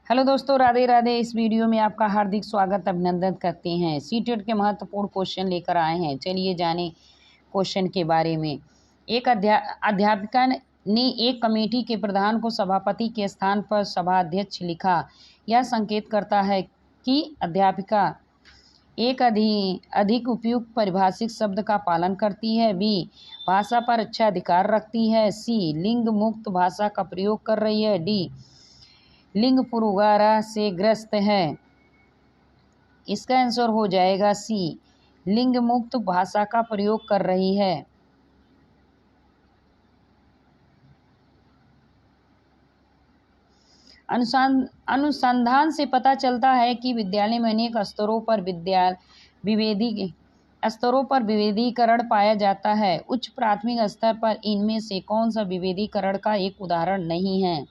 Hello दोस्तों, राधे राधे। इस video में आपका हार्दिक स्वागत अभिनंदन करते हैं। सीटेट के महत्वपूर्ण क्वेश्चन लेकर आए हैं। चलिए जानें क्वेश्चन के बारे में। एक अध्यापिका ने एक कमेटी के प्रधान को सभापति के स्थान पर सभाध्यक्ष लिखा। यह संकेत करता है कि अध्यापिका एक अधिक उपयुक्त परिभाषित शब्द का पालन करती है। बी, भाषा पर अच्छा अधिकार रखती है। सी, लिंग मुक्त भाषा का प्रयोग कर रही है। डी, लिंग पुरुषारा से ग्रस्त है। इसका आंसर हो जाएगा सी, लिंग मुक्त भाषा का प्रयोग कर रही है। अनुसंधान से पता चलता है कि विद्यालय में अनेक स्तरों पर विभेदीकरण पाया जाता है। उच्च प्राथमिक स्तर पर इनमें से कौन सा विभेदीकरण का एक उदाहरण नहीं है?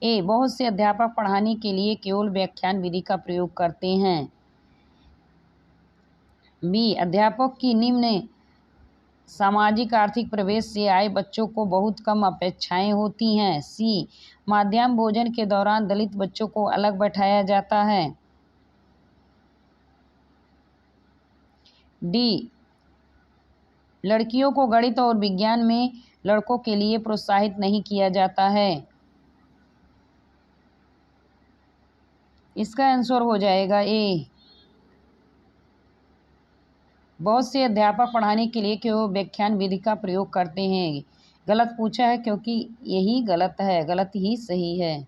ए, बहुत से अध्यापक पढ़ाने के लिए केवल व्याख्यान विधि का प्रयोग करते हैं। बी, अध्यापक की निम्न सामाजिक आर्थिक प्रवेश से आए बच्चों को बहुत कम अपेक्षाएं होती हैं। सी, मध्याह्न भोजन के दौरान दलित बच्चों को अलग बैठाया जाता है। डी, लड़कियों को गणित और विज्ञान में लड़कों के लिए प्रोत्साहित नहीं किया जाता है। इसका आंसर हो जाएगा ए, बहुत से अध्यापक पढ़ाने के लिए केवल व्याख्यान विधि का प्रयोग करते हैं। गलत पूछा है क्योंकि यही गलत है, गलत ही सही है।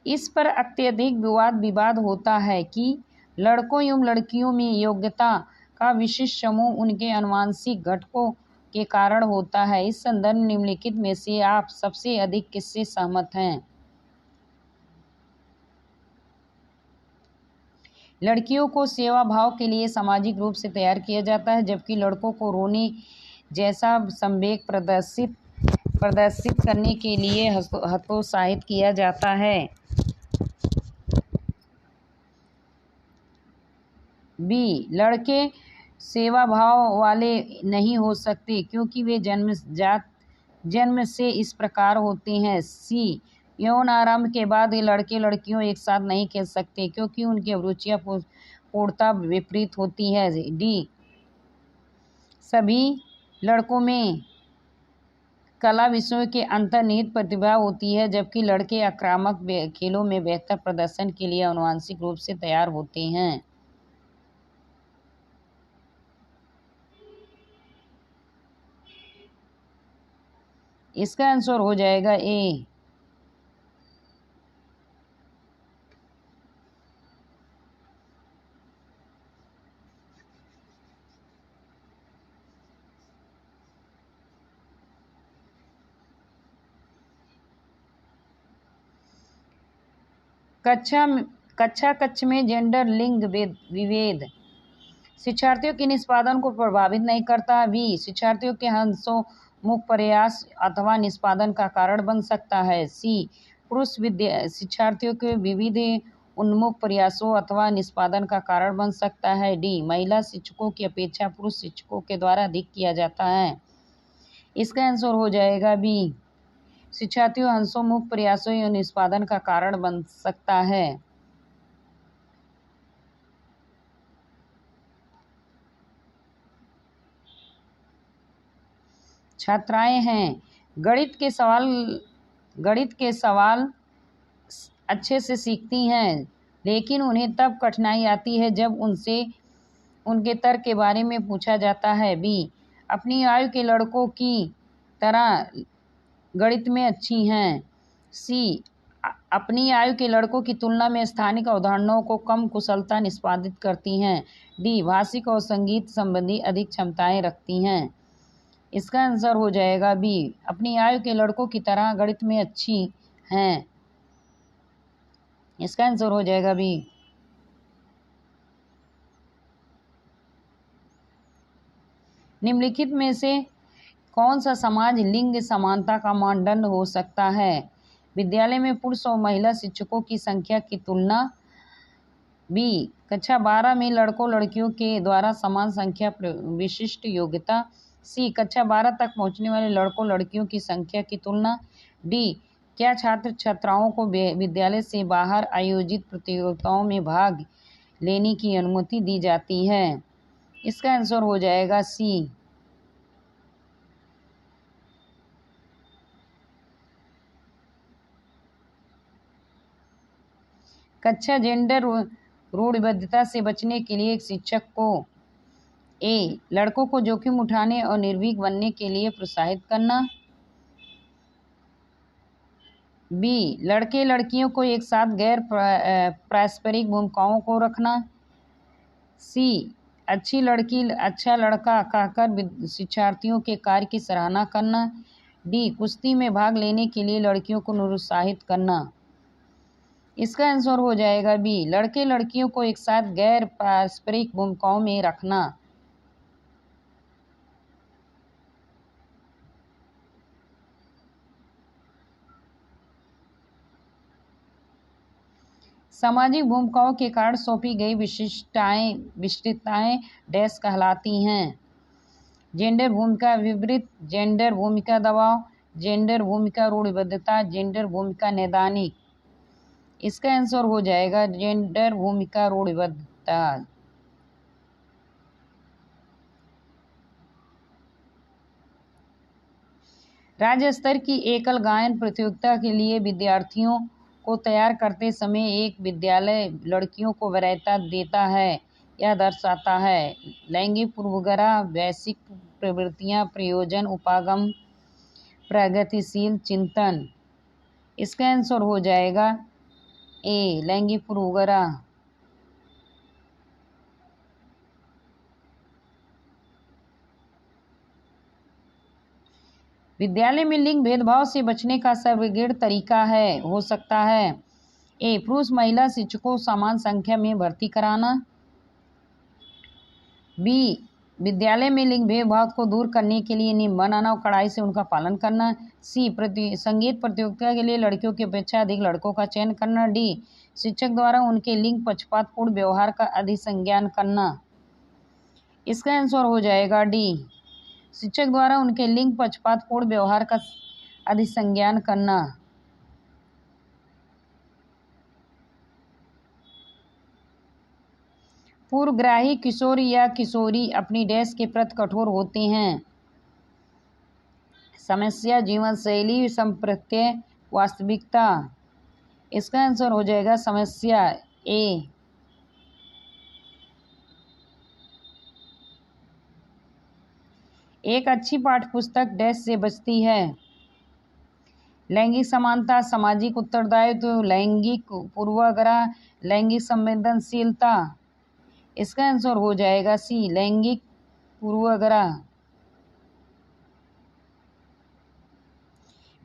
इस पर अत्यधिक विवाद होता है कि लड़कों एवं लड़कियों में योग्यता का विशिष्ट समूह उनके आनुवंशिक घटकों के कारण होता है। इस संदर्भ निम्नलिखित में से आप सबसे अधिक किससे सहमत हैं? लड़कियों को सेवा भाव के लिए सामाजिक रूप से तैयार किया जाता है, जबकि लड़कों को रोने जैसा संवेग प्रदर्शित करने के लिए हतोत्साहित किया जाता है। बी, लड़के सेवा भाव वाले नहीं हो सकते क्योंकि वे जन्म से इस प्रकार होते हैं। सी, यौन आरंभ के बाद ये लड़के लड़कियों एक साथ नहीं खेल सकते क्योंकि उनकी रुचियां पूर्णतः विपरीत होती है। डी, सभी लड़कों में कला विषयों के अंतर्निहित प्रतिभा होती है, जबकि लड़के आक्रामक खेलों में बेहतर प्रदर्शन के लिए आनुवंशिक रूप से तैयार होते हैं। इसका आंसर हो जाएगा ए। कक्षा में जेंडर लिंग विभेद शिक्षार्थियों के निष्पादन को प्रभावित नहीं करता। बी, शिक्षार्थियों के हंसोमुख प्रयास अथवा निष्पादन का कारण बन सकता है। सी, पुरुष शिक्षार्थियों के विविध उन्मुख प्रयासों अथवा निष्पादन का कारण बन सकता है। डी, महिला शिक्षकों की अपेक्षा पुरुष शिक्षकों के द्वारा अधिक किया जाता है। इसका आंसर हो जाएगा बी, शिक्षार्थियों हंसोमुख प्रयासों या निष्पादन का कारण बन सकता है। छात्राएं हैं, गणित के सवाल अच्छे से सीखती हैं, लेकिन उन्हें तब कठिनाई आती है जब उनसे उनके तर्क के बारे में पूछा जाता है। बी, अपनी आयु के लड़कों की तरह गणित में अच्छी हैं। सी, अपनी आयु के लड़कों की तुलना में स्थानिक अवधारणाओं को कम कुशलता निष्पादित करती हैं। डी, भाषिक और संगीत संबंधी अधिक क्षमताएं रखती हैं। इसका आंसर हो जाएगा बी, अपनी आयु के लड़कों की तरह गणित में अच्छी हैं। इसका आंसर हो जाएगा बी। निम्नलिखित में से कौन सा समाज लिंग समानता का मानदंड हो सकता है? विद्यालय में पुरुष और महिला शिक्षकों की संख्या की तुलना। बी, कक्षा 12 में लड़कों लड़कियों के द्वारा समान संख्या विशिष्ट योग्यता। सी, कक्षा 12 तक पहुंचने वाले लड़कों लड़कियों की संख्या की तुलना। डी, क्या छात्र छात्राओं को विद्यालय से बाहर आयोजित प्रतियोगिताओं में भाग लेने की अनुमति दी जाती है। इसका आंसर हो जाएगा सी। कक्षा जेंडर रूढ़िबद्धता से बचने के लिए एक शिक्षक को ए, लड़कों को जोखिम उठाने और निर्भीक बनने के लिए प्रोत्साहित करना। बी, लड़के लड़कियों को एक साथ गैर पारस्परिक भूमिकाओं को रखना। सी, अच्छी लड़की अच्छा लड़का कहकर शिक्षार्थियों के कार्य की सराहना करना। डी, कुश्ती में भाग लेने के लिए लड़कियों को निरुत्साहित करना। इसका आंसर हो जाएगा बी, लड़के लड़कियों को एक साथ गैर पारस्परिक भूमिकाओं में रखना। सामाजिक भूमिकाओं के कारण सौंपी गई विशिष्टताएं डैश कहलाती हैं। जेंडर भूमिका विपरीत, जेंडर भूमिका दबाव, जेंडर भूमिका रूढ़िबद्धता, जेंडर भूमिका नैदानिक। इसका आंसर हो जाएगा जेंडर भूमिका रूढ़िबद्धता। राज्य स्तर की एकल गायन प्रतियोगिता के लिए विद्यार्थियों को तैयार करते समय एक विद्यालय लड़कियों को वरीयता देता है या दर्शाता है। लैंगिक पूर्वाग्रह, वैश्विक प्रवृत्तियां, प्रयोजन, उपागम, प्रगतिशील चिंतन। इसका आंसर हो जाएगा ए, लैंगिक पूर्वाग्रह। विद्यालय में लिंग भेदभाव से बचने का सर्वश्रेष्ठ तरीका हो सकता है ए, पुरुष महिला शिक्षकों समान संख्या में भर्ती कराना। बी, विद्यालय में लिंग भेदभाव को दूर करने के लिए नियम बनाना और कड़ाई से उनका पालन करना। सी, संगीत प्रतियोगिता के लिए लड़कियों की अपेक्षा अधिक लड़कों का चयन करना। डी, शिक्षक द्वारा उनके लिंग पक्षपातपूर्ण व्यवहार का अधिसंज्ञान करना। इसका आंसर हो जाएगा डी, शिक्षक द्वारा उनके लिंग पक्षपातपूर्ण व्यवहार का अधिसंज्ञान करना। पूर्वग्राही किशोर या किशोरी अपनी डैश के प्रति कठोर होते हैं। समस्या, जीवन शैली, संप्रत्य, वास्तविकता। इसका आंसर हो जाएगा समस्या ए। एक अच्छी पाठ्यपुस्तक डैश से बचती है। लैंगिक समानता, सामाजिक उत्तरदायित्व, लैंगिक पूर्वाग्रह, लैंगिक संवेदनशीलता। इसका आंसर हो जाएगा सी, लैंगिक पूर्वाग्रह।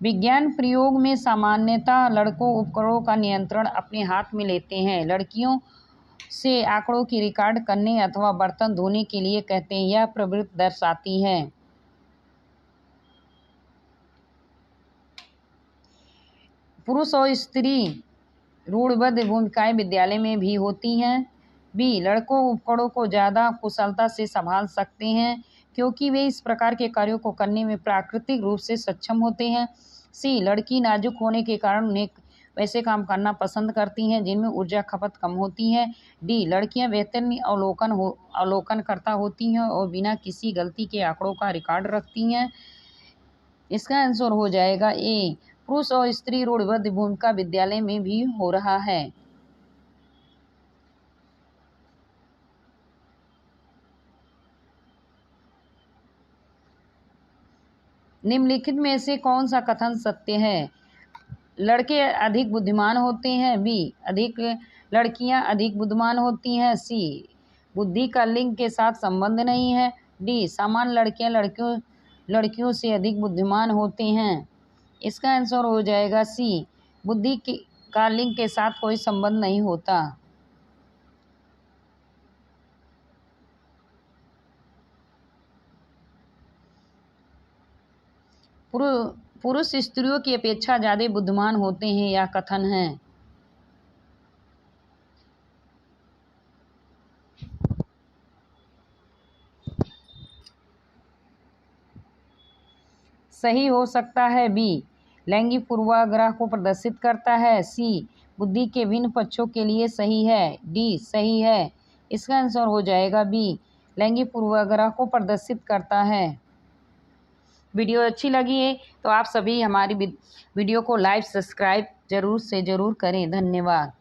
विज्ञान प्रयोग में सामान्यतः लड़कों उपकरणों का नियंत्रण अपने हाथ में लेते हैं, लड़कियों से आंकड़ों की रिकॉर्ड करने अथवा बर्तन धोने के लिए कहते हैं। यह प्रवृत्ति दर्शाती है पुरुष और स्त्री रूढ़िबद्ध भूमिकाएं विद्यालय में भी होती हैं। बी, लड़कों उपकरणों को ज़्यादा कुशलता से संभाल सकते हैं क्योंकि वे इस प्रकार के कार्यों को करने में प्राकृतिक रूप से सक्षम होते हैं। सी, लड़की नाजुक होने के कारण उन्हें वैसे काम करना पसंद करती हैं जिनमें ऊर्जा खपत कम होती है। डी, लड़कियां बेहतर अवलोकनकर्ता होती हैं और बिना किसी गलती के आंकड़ों का रिकॉर्ड रखती हैं। इसका आंसर हो जाएगा ए, पुरुष और स्त्री रूढ़िबद्ध भूमिका विद्यालय में भी हो रहा है। निम्नलिखित में से कौन सा कथन सत्य है? लड़के अधिक बुद्धिमान होते हैं। बी, लड़कियां अधिक बुद्धिमान होती हैं। सी, बुद्धि का लिंग के साथ संबंध नहीं है। डी, सामान्य लड़कियां लड़कियों से अधिक बुद्धिमान होते हैं। इसका आंसर हो जाएगा सी, बुद्धि का लिंग के साथ कोई संबंध नहीं होता। पुरुष स्त्रियों की अपेक्षा ज़्यादा बुद्धिमान होते हैं, यह कथन है। सही हो सकता है। बी, लैंगिक पूर्वाग्रह को प्रदर्शित करता है। सी, बुद्धि के भिन्न पक्षों के लिए सही है। डी, सही है। इसका आंसर हो जाएगा बी, लैंगिक पूर्वाग्रह को प्रदर्शित करता है। वीडियो अच्छी लगी है तो आप सभी हमारी वीडियो को लाइक सब्सक्राइब जरूर से जरूर करें। धन्यवाद।